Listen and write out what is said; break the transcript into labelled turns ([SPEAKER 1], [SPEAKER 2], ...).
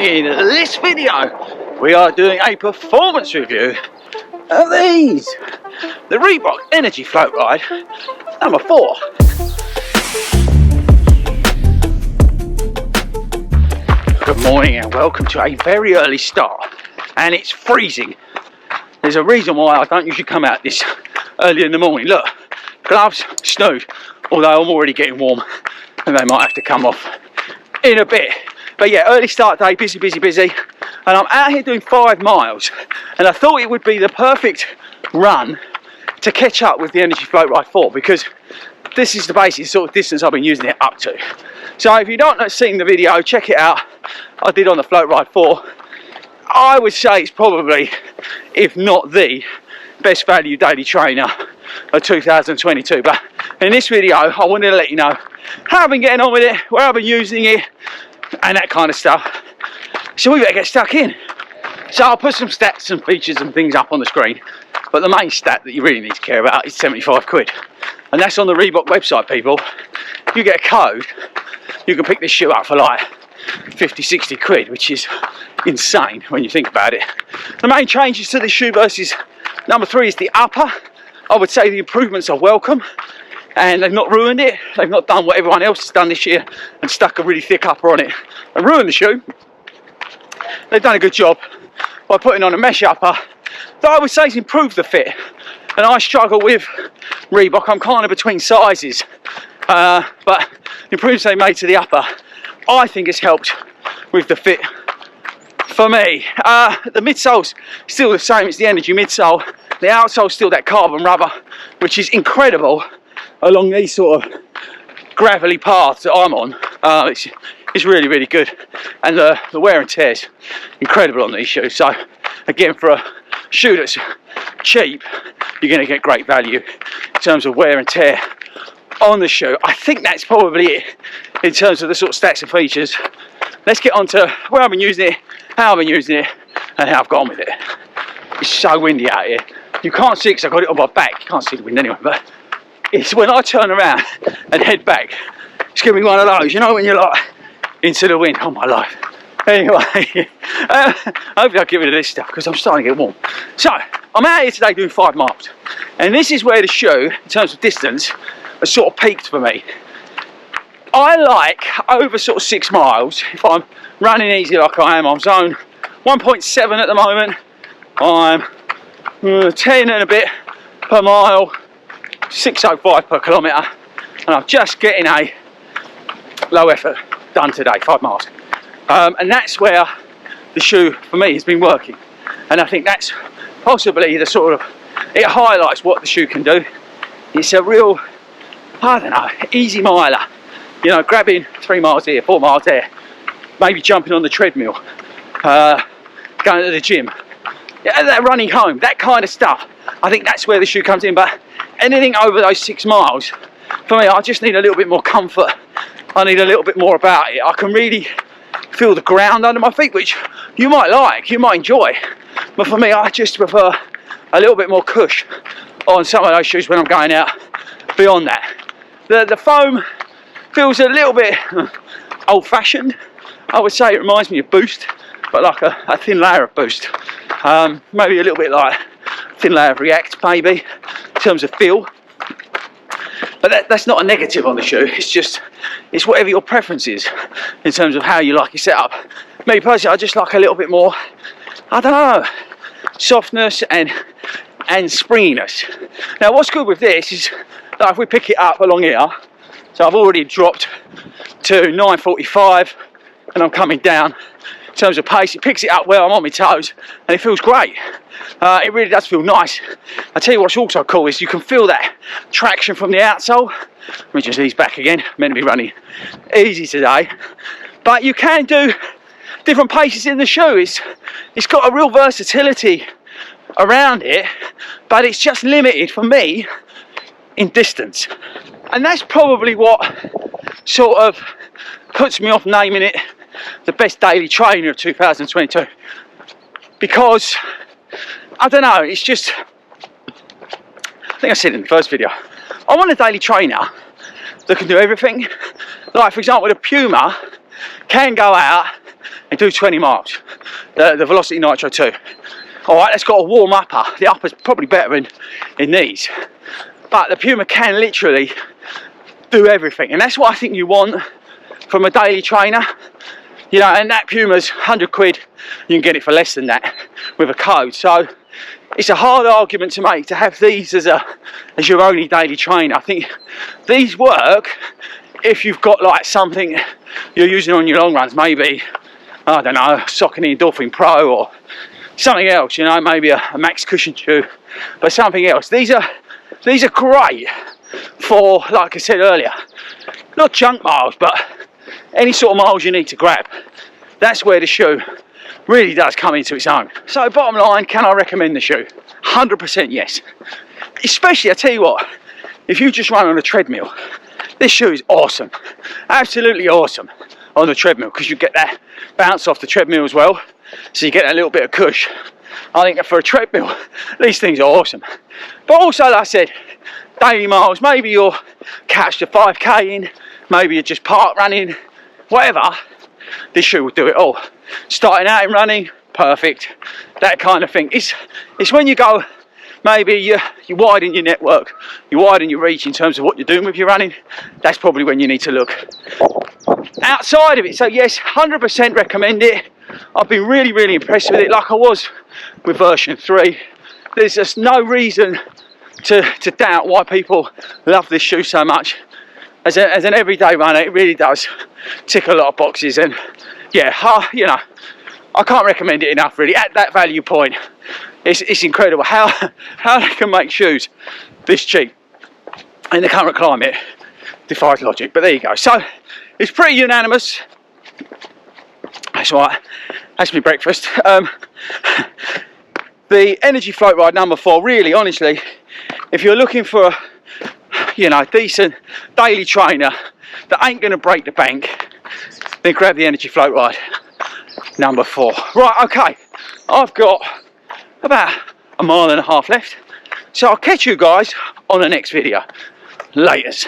[SPEAKER 1] In this video, we are doing a performance review of these, the Reebok Energy Floatride number 4. Good morning and welcome to a very early start, and it's freezing. There's a reason why I don't usually come out this early in the morning. Look, gloves, snowed, although I'm already getting warm and they might have to come off in a bit. But yeah, early start day, busy, and I'm out here doing 5 miles, and I thought it would be the perfect run to catch up with the Energy Floatride 4, because this is the basic sort of distance I've been using it up to. So if you don't seen the video, check it out. I did on the Floatride 4. I would say it's probably, if not the best value daily trainer of 2022. But in this video, I wanted to let you know how I've been getting on with it, where I've been using it, and that kind of stuff. So we better get stuck in. So I'll put some stats and features and things up on the screen, but the main stat that you really need to care about is 75 quid. And that's on the Reebok website, people. If you get a code, you can pick this shoe up for like 50, 60 quid, which is insane when you think about it. The main changes to this shoe versus number 3 is the upper. I would say the improvements are welcome, and they've not ruined it. They've not done what everyone else has done this year and stuck a really thick upper on it and ruined the shoe. They've done a good job by putting on a mesh upper that I would say has improved the fit. And I struggle with Reebok. I'm kind of between sizes, but the improvements they made to the upper, I think has helped with the fit for me. The midsole's still the same. It's the Energy midsole. The outsole's still that carbon rubber, which is incredible along these sort of gravelly paths that I'm on. It's really, really good, and the wear and tear is incredible on these shoes. So again, for a shoe that's cheap, you're going to get great value in terms of wear and tear on the shoe. I think that's probably it in terms of the sort of stats and features. Let's get on to where I've been using it, how I've been using it, and how I've got on with it. It's so windy out here. You can't see because I've got it on my back. You can't see the wind anyway, but it's when I turn around and head back, it's going to be one of those, you know, when you're like into the wind. Oh my life. Anyway, hopefully I'll get rid of this stuff because I'm starting to get warm. So I'm out here today doing 5 miles, and this is where the shoe, in terms of distance, has sort of peaked for me. I like over sort of 6 miles, if I'm running easy like I am, I'm zone 1.7 at the moment. I'm 10 and a bit per mile, 6.05 per kilometre, and I'm just getting a low effort done today, 5 miles. And that's where the shoe for me has been working, and I think that's possibly the sort of, it highlights what the shoe can do. It's a real, I don't know, easy miler, you know, grabbing 3 miles here, 4 miles there, maybe jumping on the treadmill, going to the gym, yeah, that running home, that kind of stuff. I think that's where the shoe comes in. But anything over those 6 miles, for me, I just need a little bit more comfort. I need a little bit more about it. I can really feel the ground under my feet, which you might like, you might enjoy. But for me, I just prefer a little bit more cush on some of those shoes when I'm going out beyond that. The foam feels a little bit old-fashioned. I would say it reminds me of Boost, but like a thin layer of Boost. Maybe a little bit like a thin layer of React, maybe, in terms of feel. But that's not a negative on the shoe. It's whatever your preference is in terms of how you like your setup. Me personally, I just like a little bit more, I don't know, softness and springiness. Now what's good with this is that if we pick it up along here, so I've already dropped to 9.45 and I'm coming down in terms of pace. It picks it up well, I'm on my toes, and it feels great. It really does feel nice. I tell you what's also cool is you can feel that traction from the outsole. Let me just ease back again. I'm meant to be running easy today, but you can do different paces in the shoe. It's got a real versatility around it, but it's just limited for me in distance, and that's probably what sort of puts me off naming it the best daily trainer of 2022, because I don't know, it's just, I think I said in the first video, I want a daily trainer that can do everything. Like for example, the Puma can go out and do 20 miles. The Velocity Nitro 2. Alright, that's got a warm upper. The upper's probably better in these. But the Puma can literally do everything. And that's what I think you want from a daily trainer. You know, and that Puma's 100 quid. You can get it for less than that with a code. So it's a hard argument to make to have these as your only daily trainer. I think these work if you've got like something you're using on your long runs, maybe, I don't know, Saucony Endorphin Pro or something else, you know, maybe a max cushion shoe, but something else. These are great for, like I said earlier, not junk miles, but any sort of miles you need to grab. That's where the shoe really does come into its own. So bottom line, can I recommend the shoe? 100% yes. Especially, I tell you what, if you just run on a treadmill, this shoe is awesome. Absolutely awesome on the treadmill, because you get that bounce off the treadmill as well. So you get a little bit of cush. I think that for a treadmill, these things are awesome. But also, like I said, daily miles, maybe you'll catch the 5k in, maybe you're just park running, whatever, this shoe will do it all. Starting out in running, perfect, that kind of thing. It's when you go, maybe you widen your network, you widen your reach in terms of what you're doing with your running, that's probably when you need to look outside of it. So yes, 100% recommend it. I've been really, really impressed with it, like I was with version 3. There's just no reason to doubt why people love this shoe so much. As an everyday runner, it really does tick a lot of boxes, and yeah, you know, I can't recommend it enough really. At that value point, it's incredible how they can make shoes this cheap in the current climate. Defies logic, but there you go. So it's pretty unanimous. That's right, that's my breakfast. The Energy Floatride number 4, really, honestly, if you're looking for a, you know, decent daily trainer that ain't going to break the bank, then grab the Energy Floatride number 4. Right, okay, I've got about a mile and a half left, so I'll catch you guys on the next video. Laters.